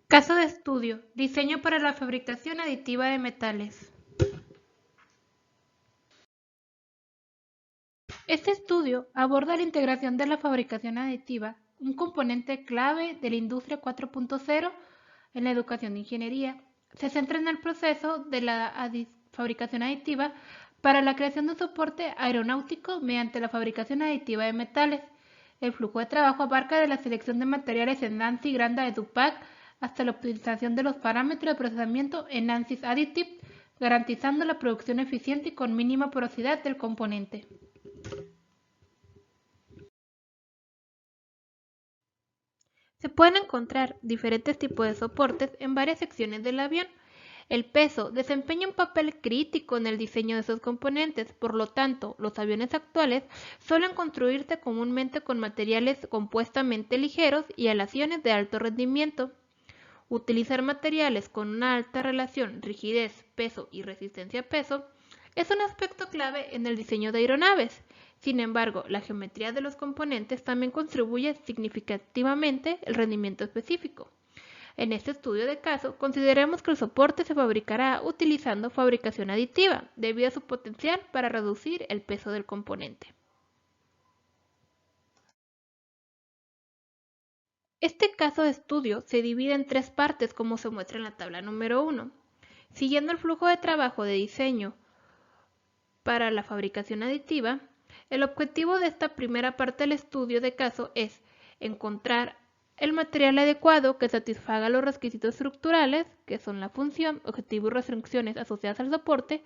Caso de estudio: diseño para la fabricación aditiva de metales. Este estudio aborda la integración de la fabricación aditiva, un componente clave de la industria 4.0 en la educación de ingeniería. Se centra en el proceso de la fabricación aditiva para la creación de un soporte aeronáutico mediante la fabricación aditiva de metales. El flujo de trabajo abarca de la selección de materiales en ANSI Granda de Dupac hasta la optimización de los parámetros de procesamiento en ANSYS Additive, garantizando la producción eficiente y con mínima porosidad del componente. Se pueden encontrar diferentes tipos de soportes en varias secciones del avión. El peso desempeña un papel crítico en el diseño de esos componentes, por lo tanto, los aviones actuales suelen construirse comúnmente con materiales compuestamente ligeros y aleaciones de alto rendimiento. Utilizar materiales con una alta relación rigidez, peso y resistencia a peso es un aspecto clave en el diseño de aeronaves. Sin embargo, la geometría de los componentes también contribuye significativamente al rendimiento específico. En este estudio de caso, consideremos que el soporte se fabricará utilizando fabricación aditiva, debido a su potencial para reducir el peso del componente. Este caso de estudio se divide en tres partes como se muestra en la tabla número 1. Siguiendo el flujo de trabajo de diseño para la fabricación aditiva, el objetivo de esta primera parte del estudio de caso es encontrar el material adecuado que satisfaga los requisitos estructurales, que son la función, objetivo y restricciones asociadas al soporte,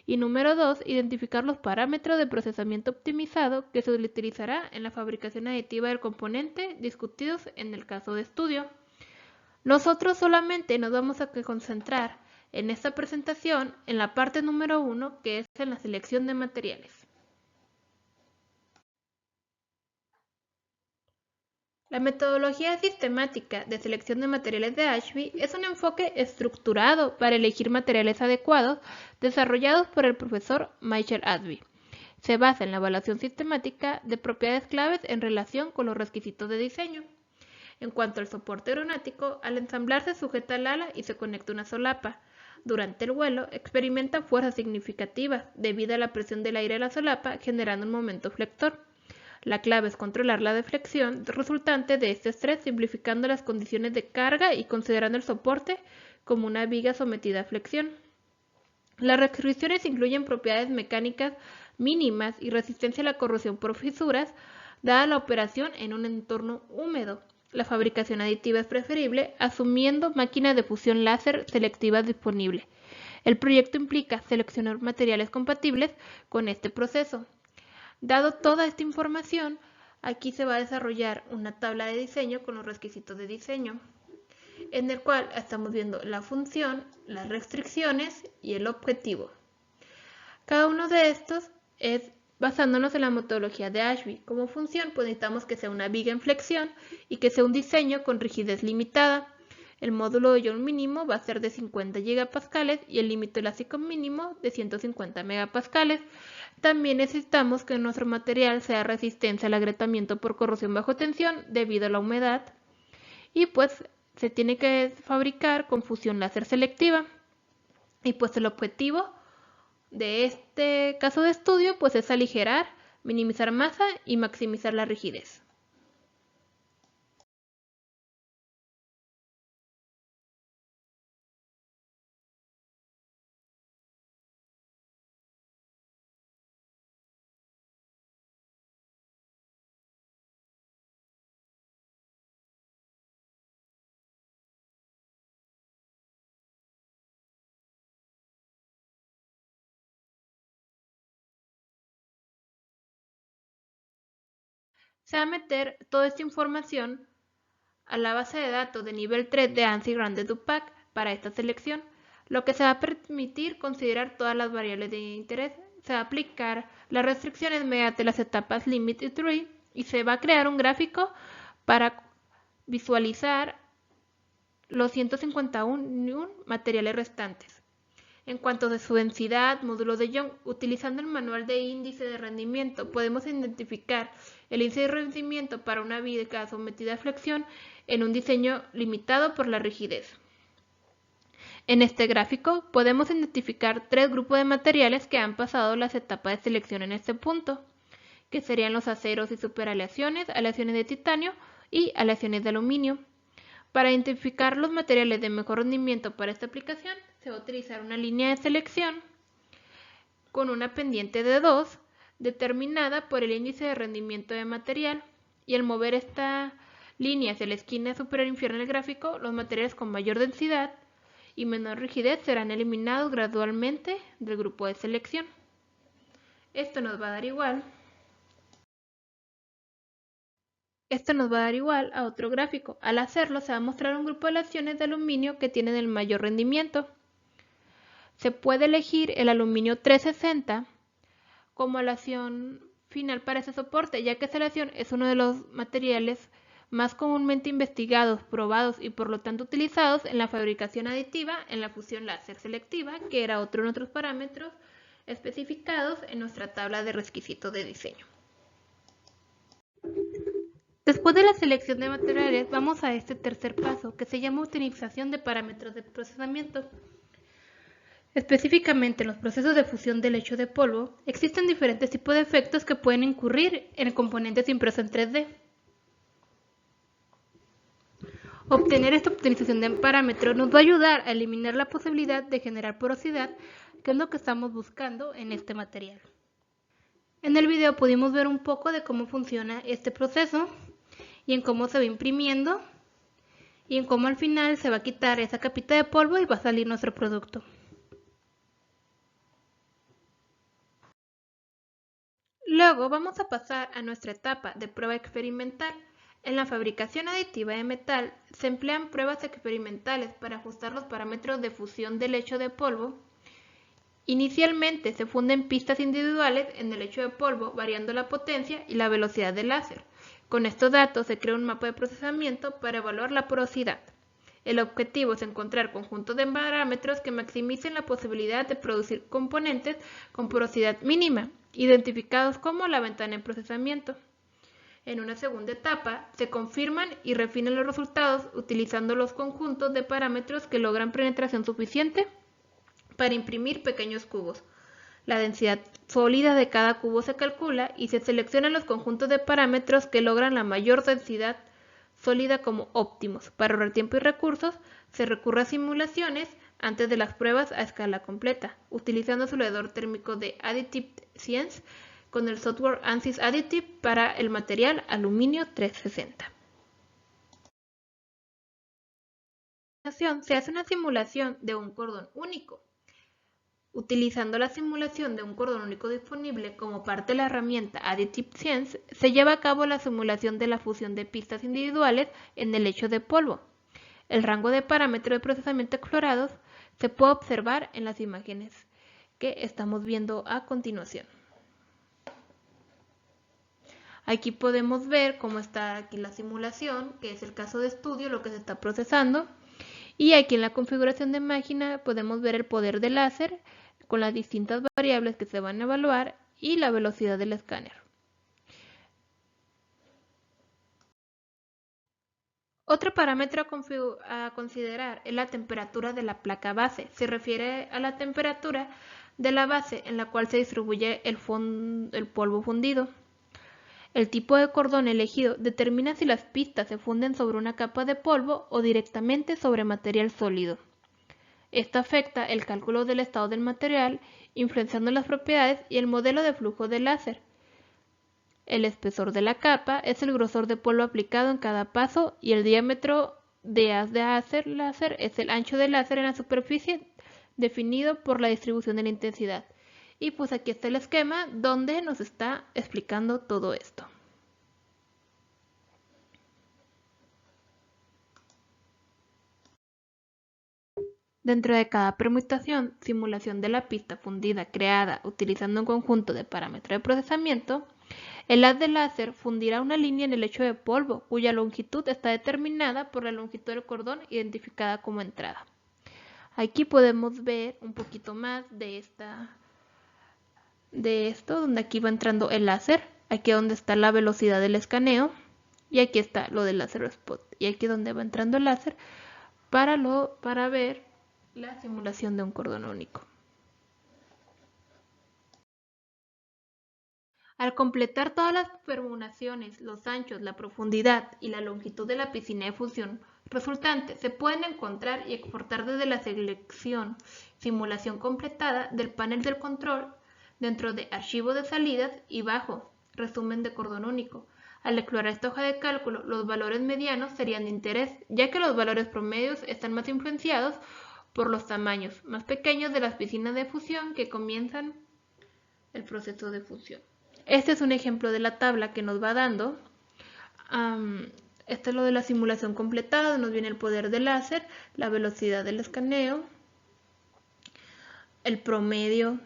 y número 2, identificar los parámetros de procesamiento optimizado que se utilizará en la fabricación aditiva del componente discutidos en el caso de estudio. Nosotros solamente nos vamos a concentrar en esta presentación en la parte número 1, que es en la selección de materiales. La metodología sistemática de selección de materiales de Ashby es un enfoque estructurado para elegir materiales adecuados desarrollados por el profesor Michael Ashby. Se basa en la evaluación sistemática de propiedades claves en relación con los requisitos de diseño. En cuanto al soporte aeronáutico, al ensamblarse sujeta al ala y se conecta una solapa. Durante el vuelo, experimenta fuerzas significativas debido a la presión del aire a la solapa, generando un momento flector. La clave es controlar la deflexión resultante de este estrés, simplificando las condiciones de carga y considerando el soporte como una viga sometida a flexión. Las restricciones incluyen propiedades mecánicas mínimas y resistencia a la corrosión por fisuras, dada la operación en un entorno húmedo. La fabricación aditiva es preferible, asumiendo máquinas de fusión láser selectivas disponibles. El proyecto implica seleccionar materiales compatibles con este proceso. Dado toda esta información, aquí se va a desarrollar una tabla de diseño con los requisitos de diseño, en el cual estamos viendo la función, las restricciones y el objetivo. Cada uno de estos es basándonos en la metodología de Ashby. Como función, pues necesitamos que sea una viga en flexión y que sea un diseño con rigidez limitada. El módulo de Young mínimo va a ser de 50 gigapascales y el límite elástico mínimo de 150 megapascales. También necesitamos que nuestro material sea resistente al agrietamiento por corrosión bajo tensión debido a la humedad. Y pues se tiene que fabricar con fusión láser selectiva. Y pues el objetivo de este caso de estudio pues es aligerar, minimizar masa y maximizar la rigidez. Se va a meter toda esta información a la base de datos de nivel 3 de ANSI Grande Dupac para esta selección, lo que se va a permitir considerar todas las variables de interés. Se va a aplicar las restricciones mediante las etapas Limit y Tree y se va a crear un gráfico para visualizar los 151 materiales restantes. En cuanto a su densidad, módulo de Young, utilizando el manual de índice de rendimiento, podemos identificar el índice de rendimiento para una viga sometida a flexión en un diseño limitado por la rigidez. En este gráfico podemos identificar 3 grupos de materiales que han pasado las etapas de selección en este punto, que serían los aceros y superaleaciones, aleaciones de titanio y aleaciones de aluminio. Para identificar los materiales de mejor rendimiento para esta aplicación, se va a utilizar una línea de selección con una pendiente de 2 determinada por el índice de rendimiento de material, y al mover esta línea hacia la esquina superior inferior del gráfico, los materiales con mayor densidad y menor rigidez serán eliminados gradualmente del grupo de selección. Esto nos va a dar igual a otro gráfico. Al hacerlo, se va a mostrar un grupo de aleaciones de aluminio que tienen el mayor rendimiento. Se puede elegir el aluminio 360 como aleación final para ese soporte, ya que esta aleación es uno de los materiales más comúnmente investigados, probados y por lo tanto utilizados en la fabricación aditiva en la fusión láser selectiva, que era otro de nuestros parámetros especificados en nuestra tabla de requisitos de diseño. Después de la selección de materiales, vamos a este tercer paso, que se llama utilización de parámetros de procesamiento. Específicamente en los procesos de fusión del lecho de polvo, existen diferentes tipos de efectos que pueden incurrir en componentes impresos en 3D. Obtener esta optimización de parámetros nos va a ayudar a eliminar la posibilidad de generar porosidad, que es lo que estamos buscando en este material. En el video pudimos ver un poco de cómo funciona este proceso y en cómo se va imprimiendo y en cómo al final se va a quitar esa capita de polvo y va a salir nuestro producto. Luego vamos a pasar a nuestra etapa de prueba experimental. En la fabricación aditiva de metal se emplean pruebas experimentales para ajustar los parámetros de fusión del lecho de polvo. Inicialmente se funden pistas individuales en el lecho de polvo variando la potencia y la velocidad del láser. Con estos datos se crea un mapa de procesamiento para evaluar la porosidad. El objetivo es encontrar conjuntos de parámetros que maximicen la posibilidad de producir componentes con porosidad mínima, identificados como la ventana de procesamiento. En una segunda etapa, se confirman y refinan los resultados utilizando los conjuntos de parámetros que logran penetración suficiente para imprimir pequeños cubos. La densidad sólida de cada cubo se calcula y se seleccionan los conjuntos de parámetros que logran la mayor densidad sólida como óptimos. Para ahorrar tiempo y recursos, se recurre a simulaciones antes de las pruebas a escala completa, utilizando el simulador térmico de Additive Science con el software ANSYS Additive para el material aluminio 360. Se hace una simulación de un cordón único. Utilizando la simulación de un cordón único disponible como parte de la herramienta Additive Science, se lleva a cabo la simulación de la fusión de pistas individuales en el lecho de polvo. El rango de parámetros de procesamiento explorados se puede observar en las imágenes que estamos viendo a continuación. Aquí podemos ver cómo está aquí la simulación, que es el caso de estudio, lo que se está procesando. Y aquí en la configuración de máquina podemos ver el poder del láser con las distintas variables que se van a evaluar y la velocidad del escáner. Otro parámetro a considerar es la temperatura de la placa base. Se refiere a la temperatura de la base en la cual se distribuye el polvo fundido. El tipo de cordón elegido determina si las pistas se funden sobre una capa de polvo o directamente sobre material sólido. Esto afecta el cálculo del estado del material, influenciando las propiedades y el modelo de flujo del láser. El espesor de la capa es el grosor de polvo aplicado en cada paso y el diámetro de haz de láser es el ancho del láser en la superficie definido por la distribución de la intensidad. Y pues aquí está el esquema donde nos está explicando todo esto. Dentro de cada permutación, simulación de la pista fundida creada utilizando un conjunto de parámetros de procesamiento, el haz de láser fundirá una línea en el lecho de polvo, cuya longitud está determinada por la longitud del cordón identificada como entrada. Aquí podemos ver un poquito más de esto, donde aquí va entrando el láser. aquí es donde está la velocidad del escaneo, y aquí está lo del láser spot, y aquí es donde va entrando el láser para ver la simulación de un cordón único. Al completar todas las permutaciones, los anchos, la profundidad y la longitud de la piscina de fusión resultante se pueden encontrar y exportar desde la selección simulación completada del panel del control dentro de archivo de salidas y bajo resumen de cordón único. Al explorar esta hoja de cálculo, los valores medianos serían de interés, ya que los valores promedios están más influenciados por los tamaños más pequeños de las piscinas de fusión que comienzan el proceso de fusión. Este es un ejemplo de la tabla que nos va dando. Este es lo de la simulación completada. Nos viene el poder del láser, la velocidad del escaneo, el promedio,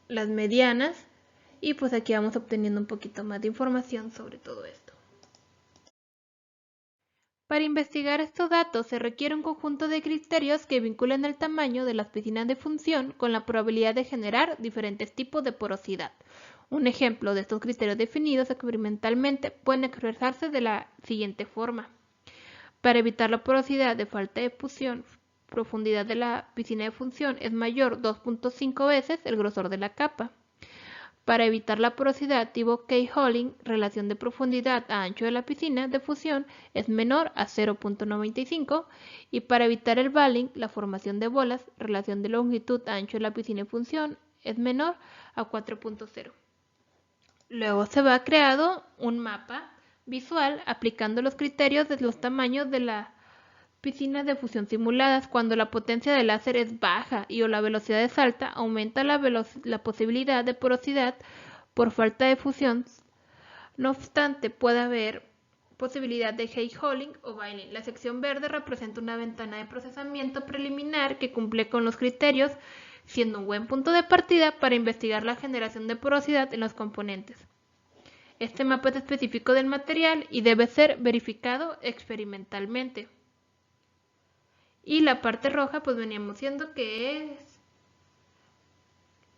las medianas, y pues aquí vamos obteniendo un poquito más de información sobre todo esto. Para investigar estos datos se requiere un conjunto de criterios que vinculen el tamaño de las piscinas de función con la probabilidad de generar diferentes tipos de porosidad. Un ejemplo de estos criterios definidos experimentalmente pueden expresarse de la siguiente forma. Para evitar la porosidad de falta de fusión, profundidad de la piscina de función es mayor 2.5 veces el grosor de la capa. Para evitar la porosidad tipo Kay-Holling, relación de profundidad a ancho de la piscina de fusión es menor a 0.95, y para evitar el balling, la formación de bolas, relación de longitud a ancho de la piscina de fusión es menor a 4.0. Luego se va creado un mapa visual aplicando los criterios de los tamaños de las piscinas de fusión simuladas. Cuando la potencia del láser es baja y o la velocidad es alta, aumenta la posibilidad de porosidad por falta de fusión. No obstante, puede haber posibilidad de Kay-Holling o Balling. La sección verde representa una ventana de procesamiento preliminar que cumple con los criterios, siendo un buen punto de partida para investigar la generación de porosidad en los componentes. Este mapa es específico del material y debe ser verificado experimentalmente. Y la parte roja pues veníamos viendo que es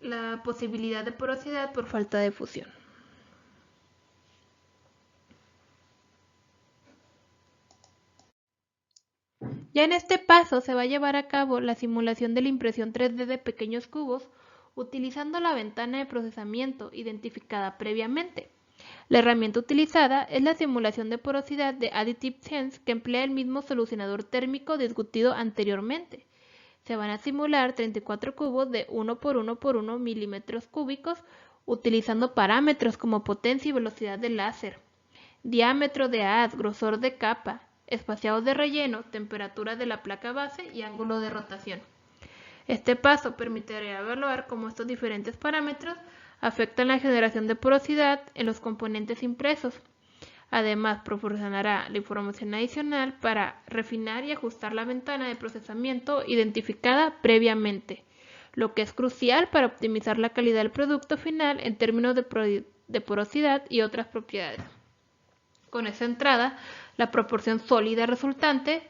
la posibilidad de porosidad por falta de fusión. Ya en este paso se va a llevar a cabo la simulación de la impresión 3D de pequeños cubos utilizando la ventana de procesamiento identificada previamente. La herramienta utilizada es la simulación de porosidad de Additive Sense, que emplea el mismo solucionador térmico discutido anteriormente. Se van a simular 34 cubos de 1 por 1 por 1 milímetros cúbicos utilizando parámetros como potencia y velocidad del láser, diámetro de haz, grosor de capa, espaciados de relleno, temperatura de la placa base y ángulo de rotación. Este paso permitirá evaluar cómo estos diferentes parámetros afectan la generación de porosidad en los componentes impresos. Además, proporcionará la información adicional para refinar y ajustar la ventana de procesamiento identificada previamente, lo que es crucial para optimizar la calidad del producto final en términos de porosidad y otras propiedades. Con esa entrada, la proporción sólida resultante,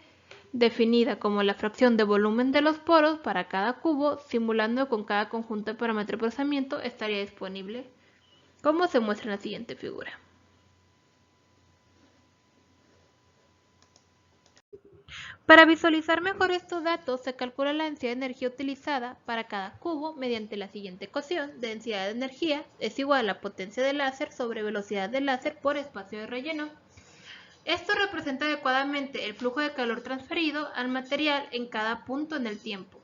definida como la fracción de volumen de los poros para cada cubo, simulando con cada conjunto de parámetros de procesamiento, estaría disponible, como se muestra en la siguiente figura. Para visualizar mejor estos datos, se calcula la densidad de energía utilizada para cada cubo mediante la siguiente ecuación. Densidad de energía es igual a la potencia del láser sobre velocidad del láser por espacio de relleno. Esto representa adecuadamente el flujo de calor transferido al material en cada punto en el tiempo.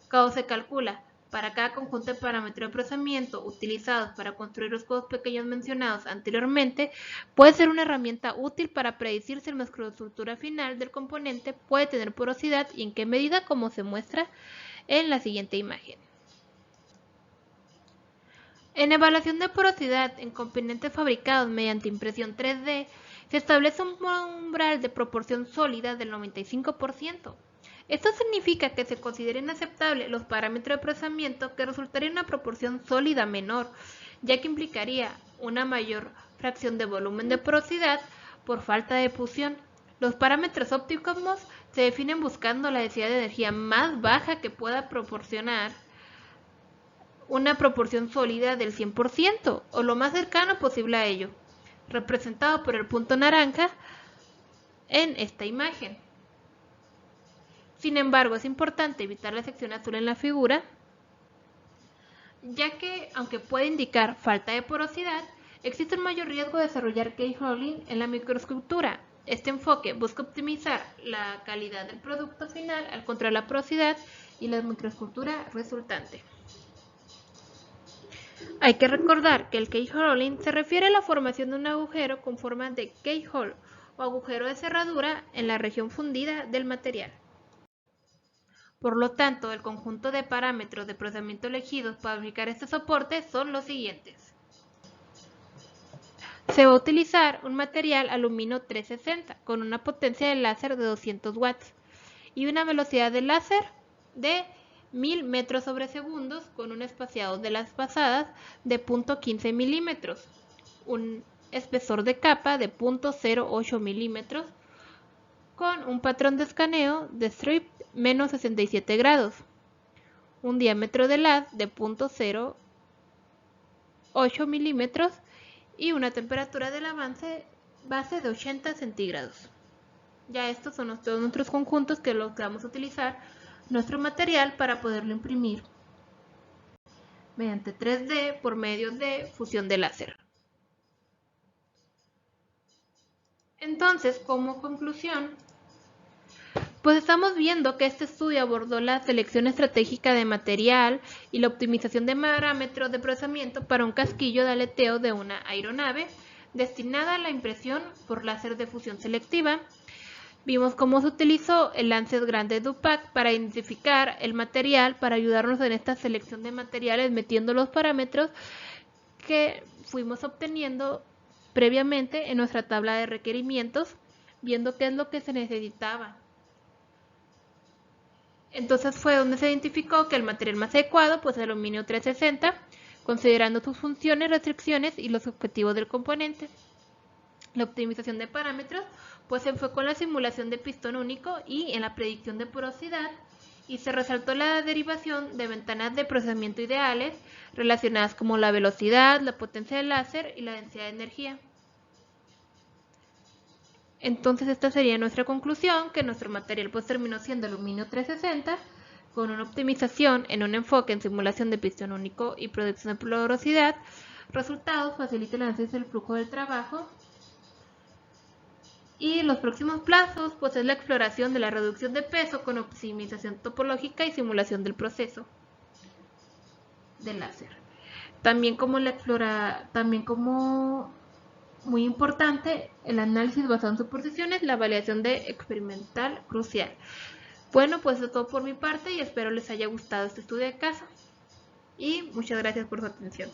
Cuando se calcula para cada conjunto de parámetros de procesamiento utilizados para construir los cubos pequeños mencionados anteriormente, puede ser una herramienta útil para predecir si la microestructura final del componente puede tener porosidad y en qué medida, como se muestra en la siguiente imagen. En evaluación de porosidad en componentes fabricados mediante impresión 3D, se establece un umbral de proporción sólida del 95%. Esto significa que se consideren aceptables los parámetros de procesamiento que resultaría en una proporción sólida menor, ya que implicaría una mayor fracción de volumen de porosidad por falta de fusión. Los parámetros óptimos se definen buscando la densidad de energía más baja que pueda proporcionar una proporción sólida del 100% o lo más cercano posible a ello, representado por el punto naranja en esta imagen. Sin embargo, es importante evitar la sección azul en la figura, ya que, aunque puede indicar falta de porosidad, existe un mayor riesgo de desarrollar K-Hole en la microestructura. Este enfoque busca optimizar la calidad del producto final al controlar la porosidad y la microestructura resultante. Hay que recordar que el keyholing se refiere a la formación de un agujero con forma de keyhole o agujero de cerradura en la región fundida del material. Por lo tanto, el conjunto de parámetros de procesamiento elegidos para aplicar este soporte son los siguientes. Se va a utilizar un material aluminio 360 con una potencia de láser de 200 watts y una velocidad de láser de 1000 metros sobre segundos con un espaciado de las pasadas de 0.15 milímetros, un espesor de capa de 0.08 milímetros con un patrón de escaneo de strip menos 67 grados, un diámetro de LAD de 0.08 milímetros y una temperatura del avance base de 80 centígrados. Ya estos son todos nuestros conjuntos que los vamos a utilizar nuestro material para poderlo imprimir mediante 3D por medio de fusión de láser. Entonces, como conclusión, pues estamos viendo que este estudio abordó la selección estratégica de material y la optimización de parámetros de procesamiento para un casquillo de aleteo de una aeronave destinada a la impresión por láser de fusión selectiva. Vimos cómo se utilizó el Lancet Grande Dupac para identificar el material, para ayudarnos en esta selección de materiales, metiendo los parámetros que fuimos obteniendo previamente en nuestra tabla de requerimientos, viendo qué es lo que se necesitaba. Entonces fue donde se identificó que el material más adecuado pues es el aluminio 360, considerando sus funciones, restricciones y los objetivos del componente. La optimización de parámetros pues se enfocó en la simulación de pistón único y en la predicción de porosidad, y se resaltó la derivación de ventanas de procesamiento ideales relacionadas como la velocidad, la potencia del láser y la densidad de energía. Entonces esta sería nuestra conclusión, que nuestro material pues terminó siendo aluminio 360 con una optimización en un enfoque en simulación de pistón único y predicción de porosidad. Resultados facilita el análisis del flujo del trabajo. Y los próximos plazos pues es la exploración de la reducción de peso con optimización topológica y simulación del proceso del láser. También como muy importante, el análisis basado en suposiciones, la validación de experimental crucial. Bueno, pues eso es todo por mi parte y espero les haya gustado este estudio de caso y muchas gracias por su atención.